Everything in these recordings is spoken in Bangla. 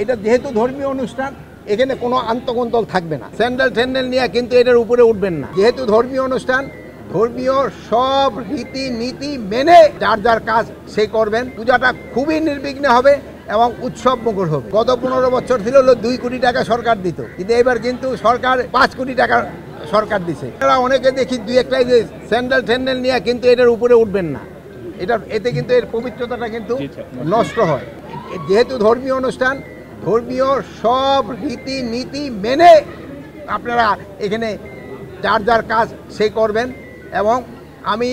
এটা যেহেতু ধর্মীয় অনুষ্ঠান, এখানে কোনো আন্তঃকন্দল থাকবে না। স্যান্ডেল ট্যান্ডেল নিয়ে কিন্তু এটার উপরে উঠবেন না। যেহেতু ধর্মীয় অনুষ্ঠান, ধর্মীয় সব রীতি নীতি মেনে যার যার কাজ সে করবেন। পূজাটা খুবই নির্বিঘ্নে হবে এবং উৎসব মুখর হবে। গত 15 বছর ছিল 2 কোটি টাকা সরকার দিত, কিন্তু এবার কিন্তু সরকার 5 কোটি টাকা সরকার দিছে। এরা অনেকে দেখি 2-1টাই যে স্যান্ডেল ট্যান্ডেল নিয়ে কিন্তু এটার উপরে উঠবেন না। এতে কিন্তু এর পবিত্রতাটা কিন্তু নষ্ট হয়। যেহেতু ধর্মীয় অনুষ্ঠান, ধর্মীয় সব রীতি নীতি মেনে আপনারা এখানে যার যার কাজ সে করবেন এবং আমি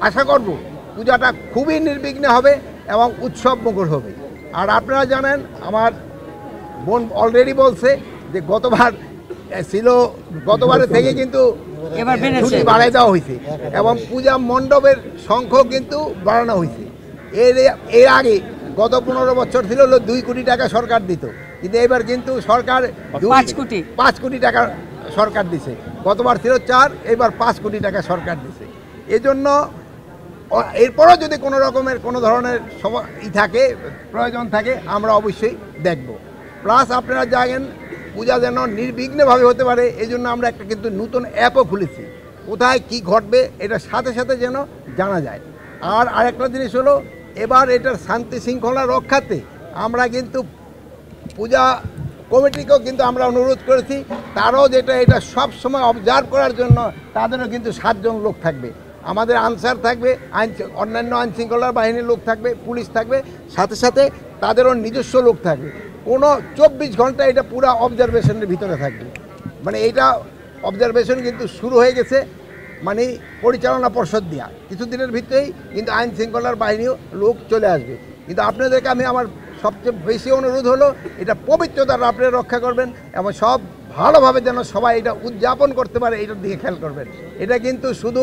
আশা করব পূজাটা খুবই নির্বিঘ্নে হবে এবং উৎসব মুখর হবে। আর আপনারা জানেন, আমার বোন অলরেডি বলছে যে গতবারের থেকে কিন্তু ছুটি বাড়াই দেওয়া হয়েছে এবং পূজা মণ্ডপের সংখ্যা কিন্তু বাড়ানো হয়েছে। এর আগে গত 15 বছর ছিল 2 কোটি টাকা সরকার দিত, কিন্তু এবার কিন্তু সরকার 5 কোটি টাকা সরকার দিছে। গতবার ছিল 4, এবার 5 কোটি টাকা সরকার দিছে। এজন্য এরপরও যদি কোনো রকমের কোনো ধরনের প্রয়োজন থাকে আমরা অবশ্যই দেখব। প্লাস আপনারা জানেন পূজা যেন নির্বিঘ্নভাবে হতে পারে, এই জন্য আমরা একটা কিন্তু নতুন অ্যাপও খুলেছি। কোথায় কি ঘটবে এটা সাথে সাথে যেন জানা যায়। আর আরেকটা জিনিস হলো, এবার এটার শান্তি শৃঙ্খলা রক্ষাতে আমরা কিন্তু পূজা কমিটিকেও কিন্তু আমরা অনুরোধ করেছি, তারাও এটা সব সময় অবজার্ভ করার জন্য তাদেরও কিন্তু 7 জন লোক থাকবে। আমাদের আনসার থাকবে, অন্যান্য আইন শৃঙ্খলা বাহিনীর লোক থাকবে, পুলিশ থাকবে, সাথে সাথে তাদেরও নিজস্ব লোক থাকবে। কোনো 24 ঘন্টা এটা পুরো অবজারভেশনের ভিতরে থাকবে। মানে এইটা অবজারভেশন কিন্তু শুরু হয়ে গেছে, মানে পরিচালনা পর্ষদ দেওয়া কিছুদিনের ভিতরেই কিন্তু আইন শৃঙ্খলার বাহিনীও লোক চলে আসবে। কিন্তু আপনাদেরকে আমার সবচেয়ে বেশি অনুরোধ হলো, এটা পবিত্রতা আপনারা রক্ষা করবেন এবং সব ভালোভাবে যেন সবাই এটা উদযাপন করতে পারে, এটার দিকে খেয়াল করবেন। এটা কিন্তু শুধু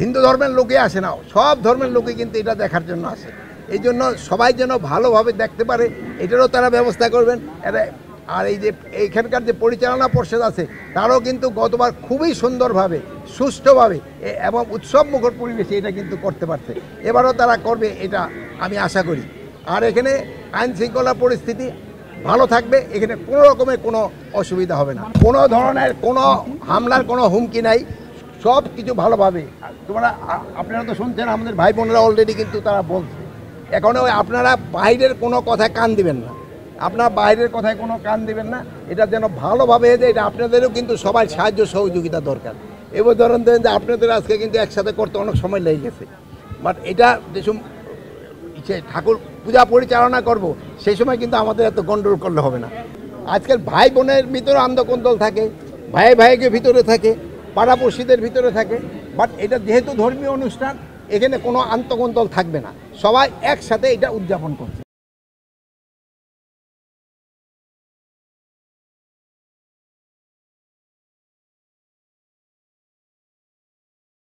হিন্দু ধর্মের লোকে আসে না, সব ধর্মের লোকে কিন্তু এটা দেখার জন্য আসে। এই জন্য সবাই যেন ভালোভাবে দেখতে পারে, এটারও তারা ব্যবস্থা করবেন। আর এই যে এইখানকার যে পরিচালনা পর্ষদ আছে, তারাও কিন্তু গতবার খুবই সুন্দরভাবে সুষ্ঠুভাবে এবং উৎসব মুখর পরিবেশে এটা কিন্তু করতে পারছে। এবারও তারা করবে, এটা আমি আশা করি। আর এখানে আইন শৃঙ্খলা পরিস্থিতি ভালো থাকবে, এখানে কোনো রকমের কোনো অসুবিধা হবে না। কোনো ধরনের কোনো হামলার কোনো হুমকি নাই, সব কিছু ভালোভাবে। আপনারা তো শুনছেন, আমাদের ভাই বোনেরা অলরেডি কিন্তু তারা বলছে। এখন আপনারা বাইরের কোনো কথায় কান দিবেন না, আপনারা বাইরের কথায় কোনো কান দিবেন না। এটা যেন ভালোভাবে হয়ে যায়, এটা আপনাদেরও কিন্তু সবাই সাহায্য সহযোগিতা দরকার। এবার ধরেন যে আপনাদের আজকে কিন্তু একসাথে করতে অনেক সময় লেগে গেছে, বাট এটা যেসব ঠাকুর পূজা পরিচালনা করব সেই সময় কিন্তু আমাদের এত গন্ডগোল করলে হবে না। আজকাল ভাই বোনের ভিতরে আন্দোলন থাকে, ভাই ভাইকে ভিতরে থাকে, পাড়াপড়শিদের ভিতরে থাকে। বাট এটা যেহেতু ধর্মীয় অনুষ্ঠান, এখানে কোনো আন্তঃকন্দল থাকবে না, সবাই একসাথে এটা উদযাপন করছে।